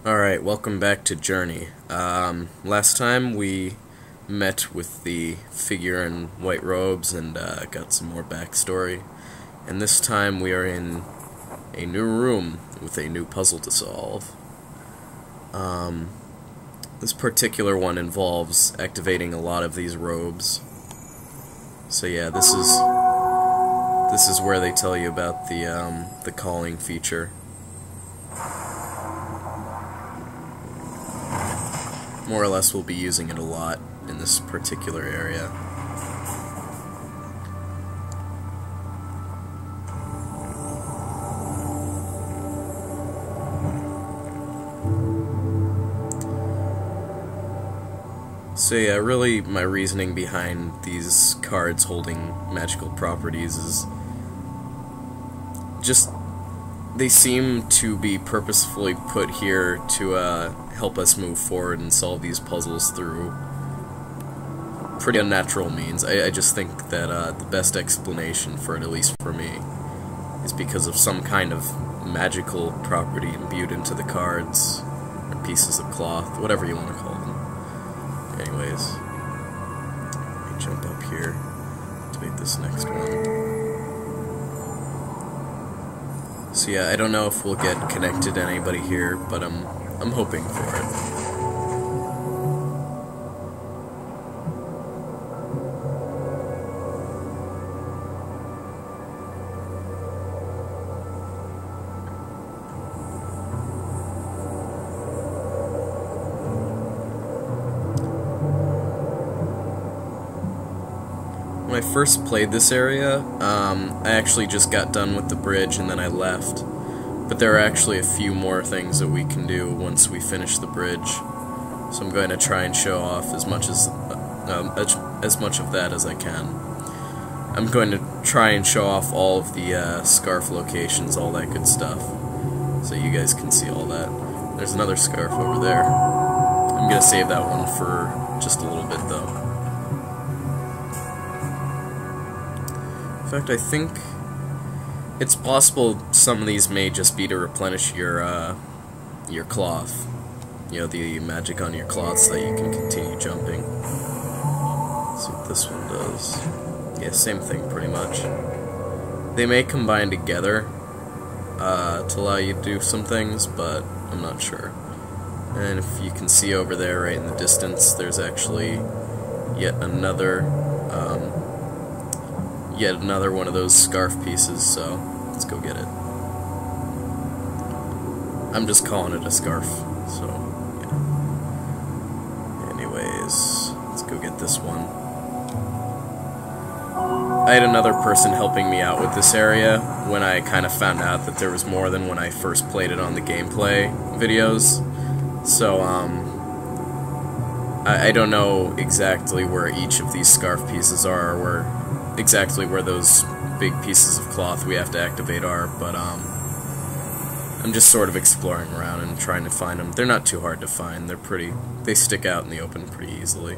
Alright, welcome back to Journey. Last time we met with the figure in white robes and got some more backstory. And this time we are in a new room with a new puzzle to solve. This particular one involves activating a lot of these robes. So yeah, this is where they tell you about the calling feature. More or less, we'll be using it a lot in this particular area. So yeah, really my reasoning behind these cards holding magical properties is just they seem to be purposefully put here to help us move forward and solve these puzzles through pretty unnatural means. I just think that the best explanation for it, at least for me, is because of some kind of magical property imbued into the cards, or pieces of cloth, whatever you want to call them. Anyways, let me jump up here to make this next one. So yeah, I don't know if we'll get connected to anybody here, but I'm hoping for it. When I first played this area, I actually just got done with the bridge and then I left. But there are actually a few more things that we can do once we finish the bridge. So I'm going to try and show off as much of that as I can. I'm going to try and show off all of the scarf locations, all that good stuff, so you guys can see all that. There's another scarf over there. I'm going to save that one for just a little bit though. In fact, I think it's possible some of these may just be to replenish your cloth. You know, the magic on your cloth so that you can continue jumping. Let's see what this one does. Yeah, same thing pretty much. They may combine together to allow you to do some things, but I'm not sure. And if you can see over there right in the distance, there's actually yet another one of those scarf pieces, so let's go get it. I'm just calling it a scarf, so yeah. Anyways, let's go get this one. I had another person helping me out with this area when I kind of found out that there was more than when I first played it on the gameplay videos, so I don't know exactly where each of these scarf pieces are, or exactly where those big pieces of cloth we have to activate are, but I'm just sort of exploring around and trying to find them. They're not too hard to find. They stick out in the open pretty easily.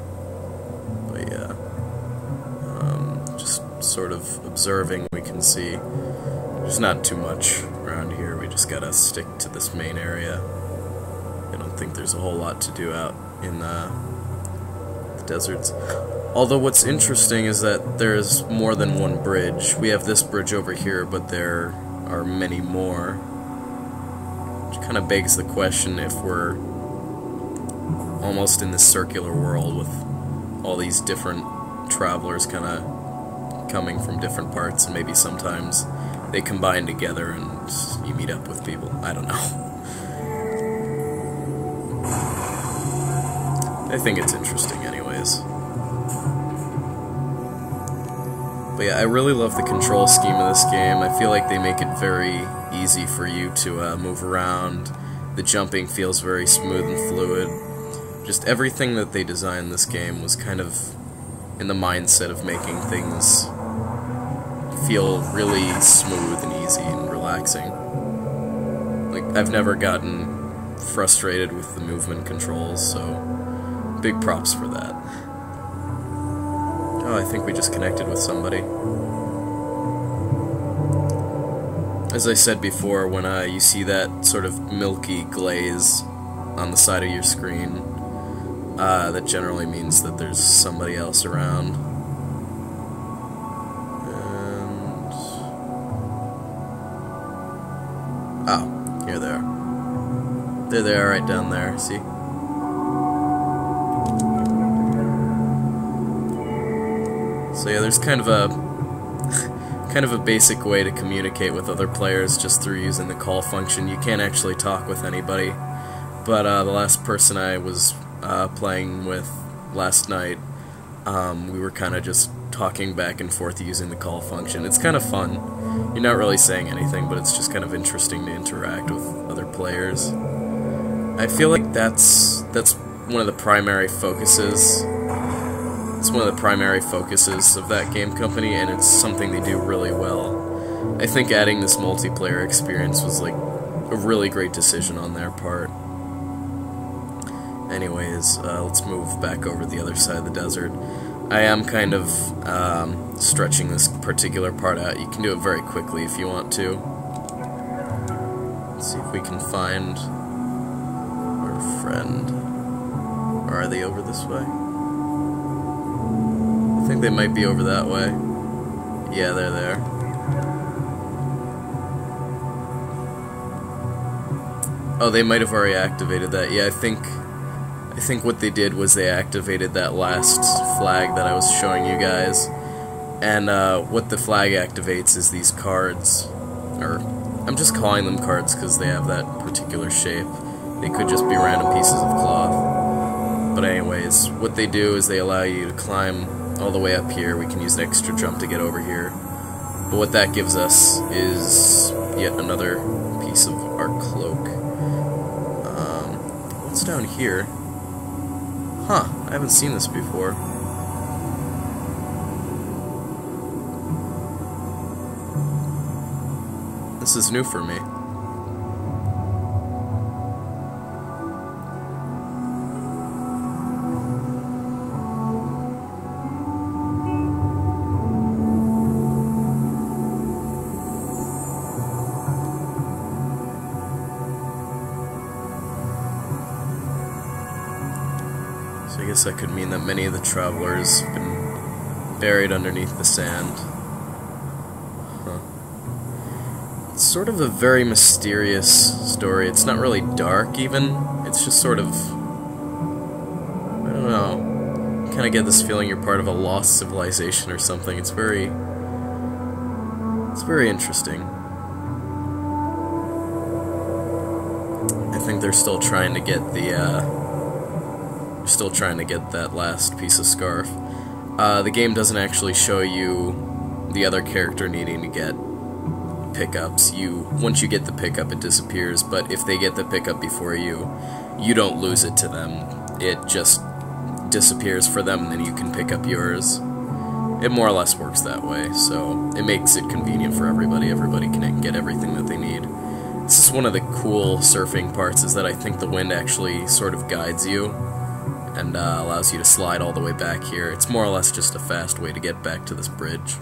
But yeah, just sort of observing, we can see there's not too much around here. We just gotta stick to this main area. I don't think there's a whole lot to do out in the deserts. Although what's interesting is that there's more than one bridge. We have this bridge over here, but there are many more. Which kind of begs the question if we're almost in this circular world with all these different travelers kind of coming from different parts, and maybe sometimes they combine together and you meet up with people. I don't know. I think it's interesting anyways. But yeah, I really love the control scheme of this game. I feel like they make it very easy for you to move around. The jumping feels very smooth and fluid. Just everything that they designed in this game was kind of in the mindset of making things feel really smooth and easy and relaxing. Like, I've never gotten frustrated with the movement controls, so big props for that. Oh, I think we just connected with somebody. As I said before, when you see that sort of milky glaze on the side of your screen, that generally means that there's somebody else around. And oh, here they are. There they are, right down there. See? So yeah, there's kind of a basic way to communicate with other players just through using the call function. You can't actually talk with anybody, but the last person I was playing with last night, we were kind of just talking back and forth using the call function. It's kind of fun. You're not really saying anything, but it's just kind of interesting to interact with other players. I feel like that's one of the primary focuses. It's one of the primary focuses of that game company, and it's something they do really well. I think adding this multiplayer experience was like a really great decision on their part. Anyways, let's move back over the other side of the desert. I am kind of stretching this particular part out. You can do it very quickly if you want to. Let's see if we can find our friend. Or are they over this way? I think they might be over that way. Yeah, they're there. Oh, they might have already activated that. Yeah, I think what they did was they activated that last flag that I was showing you guys. And what the flag activates is these cards. Or, I'm just calling them cards because they have that particular shape. They could just be random pieces of cloth. But anyways, what they do is they allow you to climb all the way up here. We can use an extra jump to get over here. But what that gives us is yet another piece of our cloak. What's down here? Huh, I haven't seen this before. This is new for me. So I guess that could mean that many of the travelers have been buried underneath the sand. Huh. It's sort of a very mysterious story. It's not really dark, even. It's just sort of... I don't know. You kind of get this feeling you're part of a lost civilization or something. It's very interesting. I think they're still trying to get the, still trying to get that last piece of scarf. The game doesn't actually show you the other character needing to get pickups. Once you get the pickup, it disappears, but if they get the pickup before you, you don't lose it to them. It just disappears for them, and then you can pick up yours. It more or less works that way, so it makes it convenient for everybody. Everybody can get everything that they need. This is one of the cool surfing parts, is that I think the wind actually sort of guides you and allows you to slide all the way back here. It's more or less just a fast way to get back to this bridge.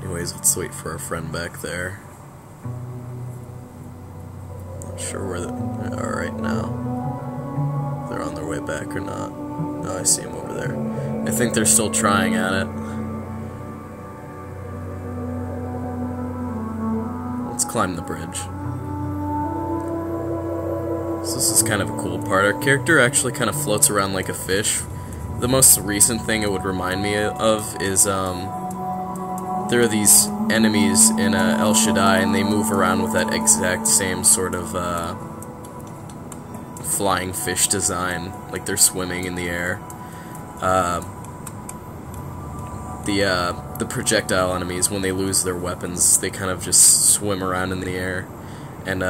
Anyways, let's wait for our friend back there. Not sure where they are right now. If they're on their way back or not. Oh, I see them over there. I think they're still trying at it. Let's climb the bridge. So this is kind of a cool part. Our character actually kind of floats around like a fish. The most recent thing it would remind me of is there are these enemies in El Shaddai, and they move around with that exact same sort of flying fish design, like they're swimming in the air. The projectile enemies, when they lose their weapons, they kind of just swim around in the air, and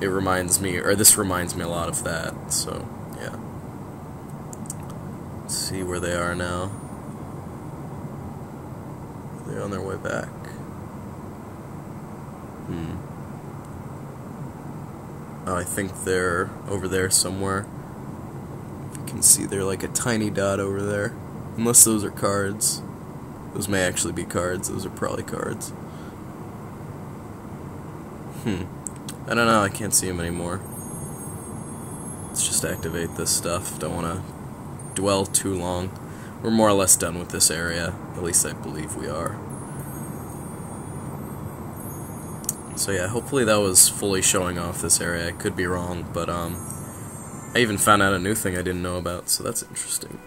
it reminds me, or this reminds me a lot of that, so, yeah. Let's see where they are now. They're on their way back. Oh, I think they're over there somewhere. You can see they're like a tiny dot over there. Unless those are cards. Those may actually be cards. Those are probably cards. I don't know, I can't see them anymore. Let's just activate this stuff. Don't want to dwell too long. We're more or less done with this area. At least I believe we are. So yeah, hopefully that was fully showing off this area. I could be wrong, but I even found out a new thing I didn't know about, so that's interesting.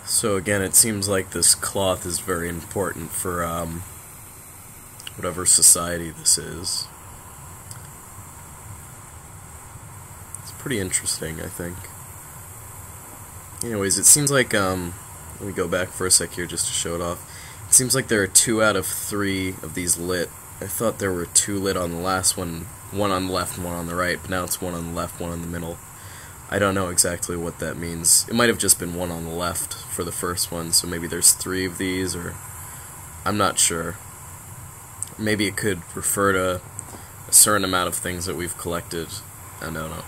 So again, it seems like this cloth is very important for whatever society this is. It's pretty interesting, I think. Anyways, it seems like, let me go back for a sec here just to show it off. It seems like there are 2 out of 3 of these lit. I thought there were 2 lit on the last one on the left and 1 on the right, but now it's 1 on the left, 1 in the middle. I don't know exactly what that means. It might have just been 1 on the left for the first one, so maybe there's 3 of these, or I'm not sure. Maybe it could refer to a certain amount of things that we've collected. I don't know.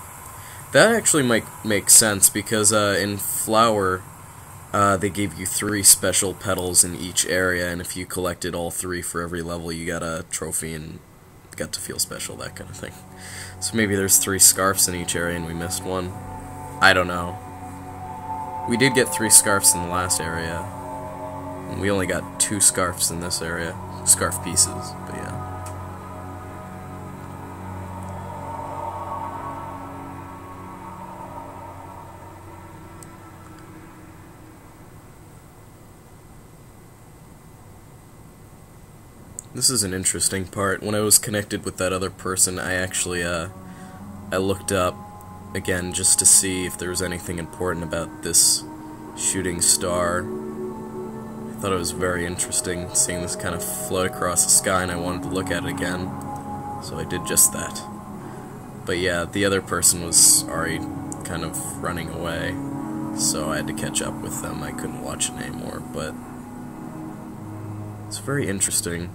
That actually might make sense, because in Flower, they gave you 3 special petals in each area, and if you collected all 3 for every level, you got a trophy and got to feel special, that kind of thing. So maybe there's 3 scarfs in each area and we missed 1. I don't know. We did get 3 scarfs in the last area, and we only got 2 scarfs in this area. Scarf pieces, but yeah. This is an interesting part. When I was connected with that other person, I actually, I looked up, again, just to see if there was anything important about this shooting star. I thought it was very interesting seeing this kind of float across the sky, and I wanted to look at it again, so I did just that. But yeah, the other person was already kind of running away, so I had to catch up with them. I couldn't watch it anymore, but it's very interesting.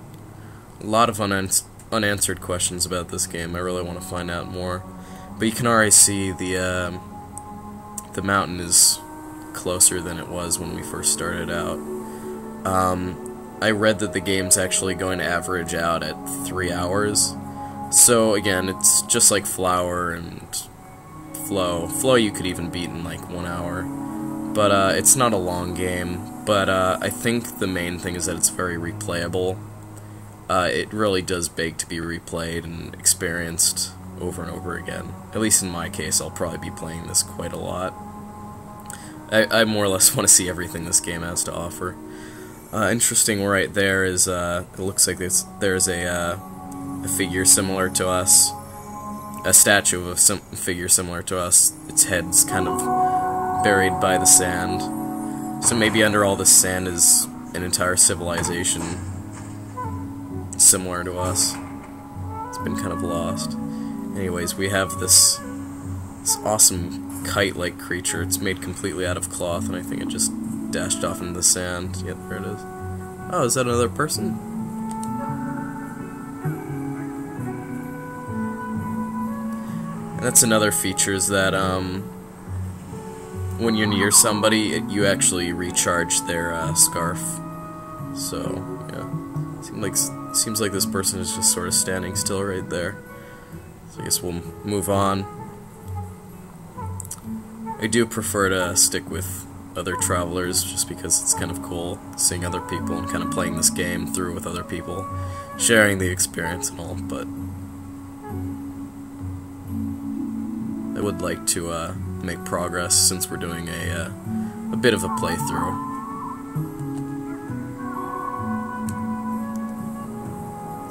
A lot of unanswered questions about this game. I really want to find out more. But you can already see the mountain is closer than it was when we first started out. I read that the game's actually going to average out at 3 hours. So again, it's just like Flower and Flow. Flow you could even beat in like 1 hour. But it's not a long game. But I think the main thing is that it's very replayable. It really does beg to be replayed and experienced over and over again. At least in my case, I'll probably be playing this quite a lot. I more or less want to see everything this game has to offer. Interesting right there is, it looks like there's a figure similar to us. A statue of a figure similar to us. Its head's kind of buried by the sand. So maybe under all this sand is an entire civilization similar to us. It's been kind of lost. Anyways, we have this awesome kite-like creature. It's made completely out of cloth, and I think it just dashed off into the sand. Yep, there it is. Oh, is that another person? And that's another feature, is that when you're near somebody, you actually recharge their scarf. So, yeah. Seems like this person is just sort of standing still right there. So I guess we'll move on. I do prefer to stick with other travelers just because it's kind of cool seeing other people and kind of playing this game through with other people, sharing the experience and all, but I would like to make progress since we're doing a bit of a playthrough.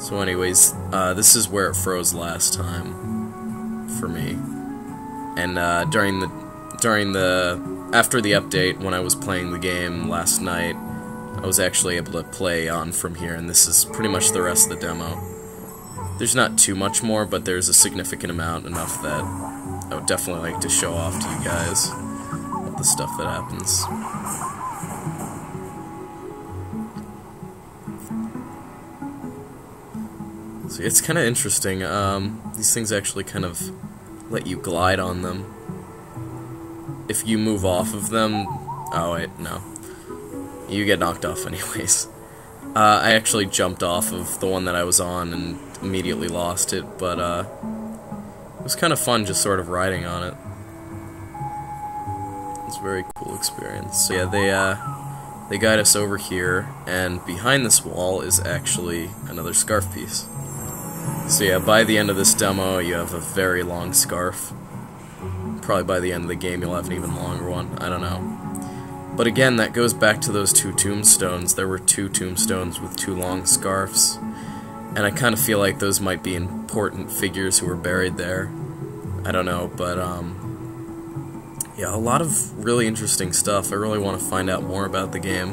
So anyways, this is where it froze last time for me, and after the update, when I was playing the game last night, I was actually able to play on from here, and this is pretty much the rest of the demo. There's not too much more, but there's a significant amount, enough that I would definitely like to show off to you guys all the stuff that happens. So it's kind of interesting. These things actually kind of let you glide on them. If you move off of them... Oh, wait, no. You get knocked off anyways. I actually jumped off of the one that I was on and immediately lost it, but it was kind of fun just sort of riding on it. It's a very cool experience. So yeah, they guide us over here, and behind this wall is actually another scarf piece. So yeah, by the end of this demo, you have a very long scarf. Probably by the end of the game, you'll have an even longer one. I don't know. But again, that goes back to those two tombstones. There were two tombstones with two long scarves. And I kind of feel like those might be important figures who were buried there. I don't know, but yeah, a lot of really interesting stuff. I really want to find out more about the game.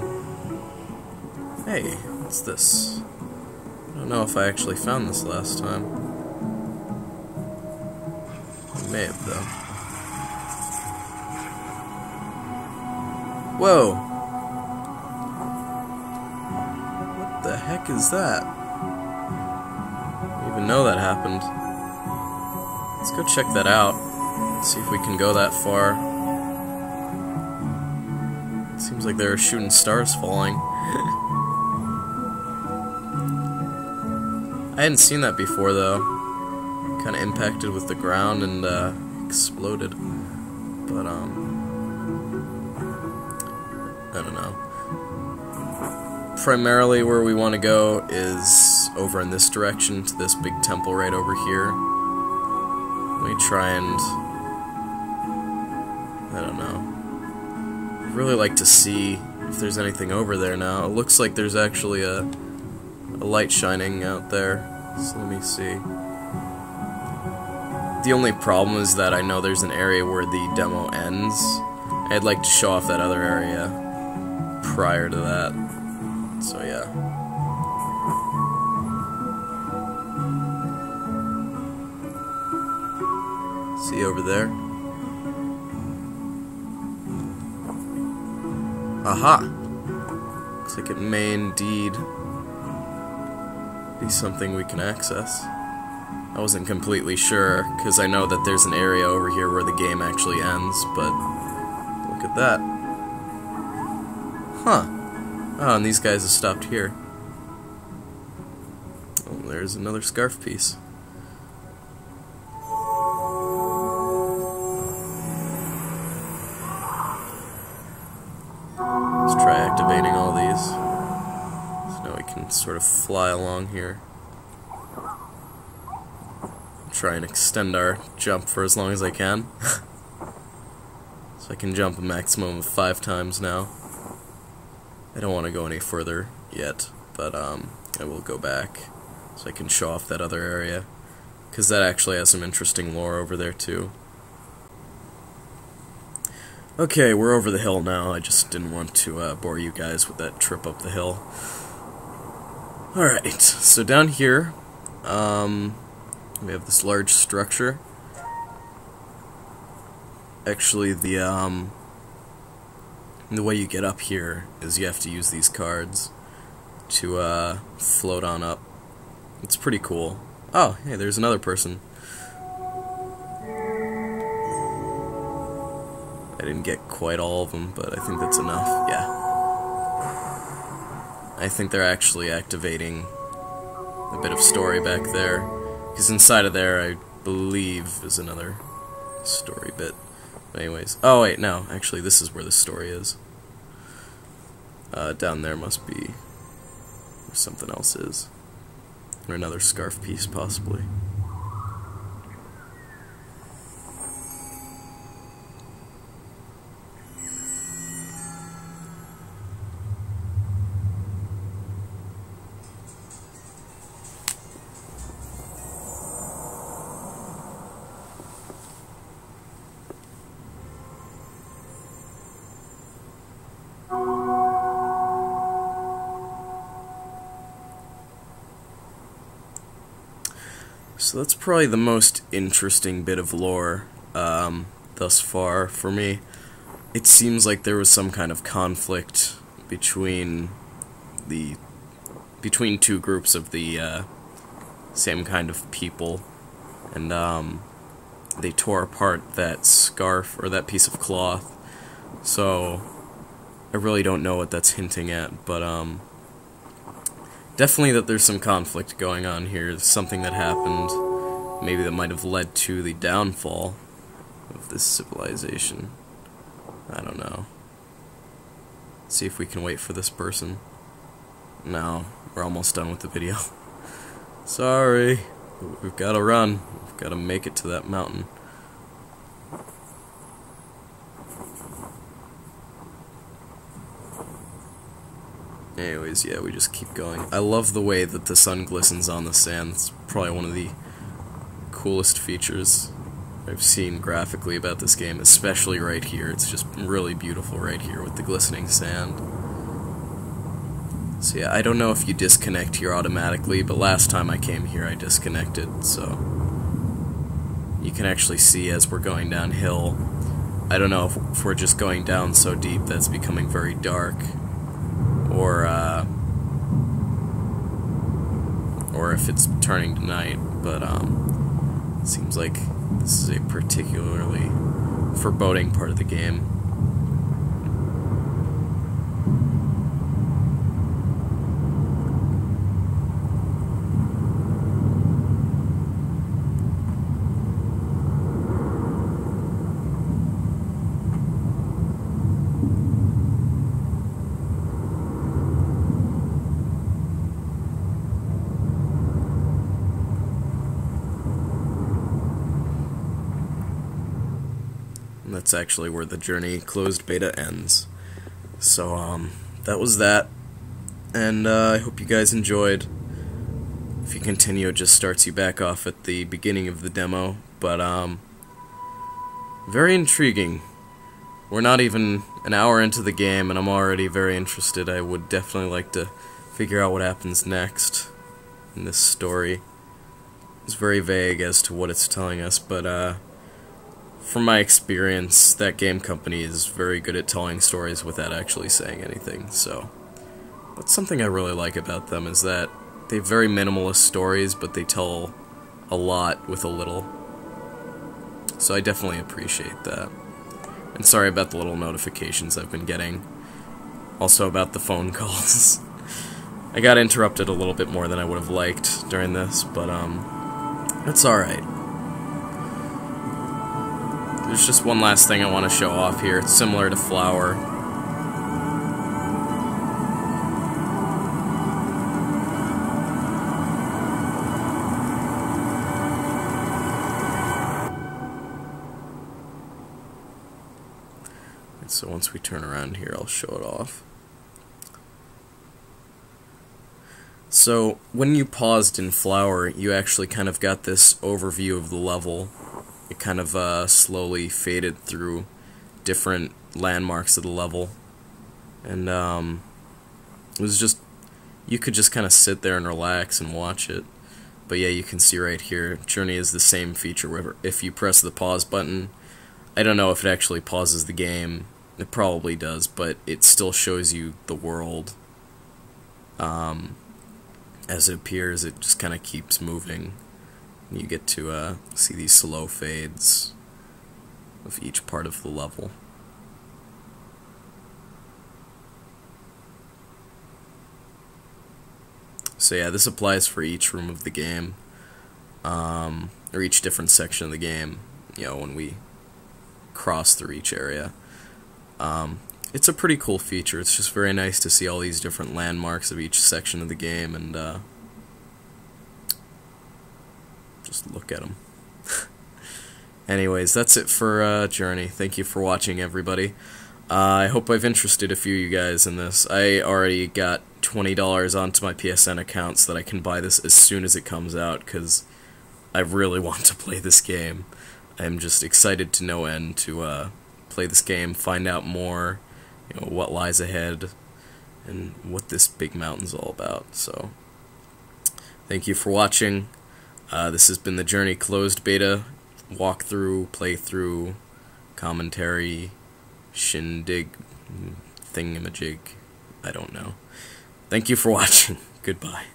Hey, what's this? I don't know if I actually found this last time. I may have, though. Whoa! What the heck is that? I didn't even know that happened. Let's go check that out. See if we can go that far. It seems like there are shooting stars falling. I hadn't seen that before, though. Kind of impacted with the ground and exploded. But, I don't know. Primarily where we want to go is over in this direction to this big temple right over here. Let me try and... I don't know. I'd really like to see if there's anything over there now. It looks like there's actually a light shining out there. So let me see. The only problem is that I know there's an area where the demo ends. I'd like to show off that other area prior to that. So yeah. See over there? Aha! Looks like it may indeed be something we can access. I wasn't completely sure, because I know that there's an area over here where the game actually ends, but look at that. Huh. Oh, and these guys have stopped here. Oh, there's another scarf piece. Let's try activating all these. So now we can sort of fly along here. Try and extend our jump for as long as I can. So I can jump a maximum of 5 times now. I don't want to go any further yet, but I will go back so I can show off that other area, because that actually has some interesting lore over there too. Okay, we're over the hill now. I just didn't want to bore you guys with that trip up the hill. Alright, so down here, we have this large structure. Actually, the way you get up here is you have to use these cards to float on up. It's pretty cool. Oh, hey, there's another person. I didn't get quite all of them, but I think that's enough. Yeah. I think they're actually activating a bit of story back there. Because inside of there, I believe is another story bit. But anyways, oh wait, no, actually this is where the story is. Down there must be where something else is. Or another scarf piece, possibly. So that's probably the most interesting bit of lore thus far for me. It seems like there was some kind of conflict between two groups of the same kind of people, and they tore apart that scarf or that piece of cloth. So I really don't know what that's hinting at, but definitely that there's some conflict going on here. Something that happened, maybe that might have led to the downfall of this civilization. I don't know. Let's see if we can wait for this person. No, we're almost done with the video. Sorry, we've got to run. We've got to make it to that mountain. Anyways, yeah, we just keep going. I love the way that the sun glistens on the sand. It's probably one of the coolest features I've seen graphically about this game, especially right here. It's just really beautiful right here with the glistening sand. So yeah, I don't know if you disconnect here automatically, but last time I came here I disconnected, so you can actually see as we're going downhill. I don't know if we're just going down so deep that it's becoming very dark, or if it's turning to night, but it seems like this is a particularly foreboding part of the game. And that's actually where the Journey closed beta ends. So, that was that. And I hope you guys enjoyed. If you continue, it just starts you back off at the beginning of the demo. But, very intriguing. We're not even an hour into the game, and I'm already very interested. I would definitely like to figure out what happens next in this story. It's very vague as to what it's telling us, but, from my experience, that game company is very good at telling stories without actually saying anything, so that's something I really like about them, is that they have very minimalist stories, but they tell a lot with a little. So I definitely appreciate that. And sorry about the little notifications I've been getting. Also about the phone calls. I got interrupted a little bit more than I would have liked during this, but that's alright. There's just one last thing I want to show off here. It's similar to Flower. And so once we turn around here, I'll show it off. So when you paused in Flower, you actually kind of got this overview of the level. It kind of slowly faded through different landmarks of the level, and it was just, you could just kind of sit there and relax and watch it. But yeah, you can see right here, Journey is the same feature where if you press the pause button, I don't know if it actually pauses the game, it probably does, but it still shows you the world. As it appears, it just kind of keeps moving. You get to see these slow fades of each part of the level. So yeah, this applies for each room of the game. or each different section of the game, you know, when we cross through each area. It's a pretty cool feature. It's just very nice to see all these different landmarks of each section of the game, and just look at them. Anyways, that's it for Journey. Thank you for watching, everybody. I hope I've interested a few of you guys in this. I already got $20 onto my PSN account so that I can buy this as soon as it comes out, because I really want to play this game. I'm just excited to no end to play this game, find out more, you know, what lies ahead, and what this big mountain's all about. So, thank you for watching. This has been the Journey closed beta walkthrough, playthrough, commentary, shindig, thingamajig. I don't know. Thank you for watching. Goodbye.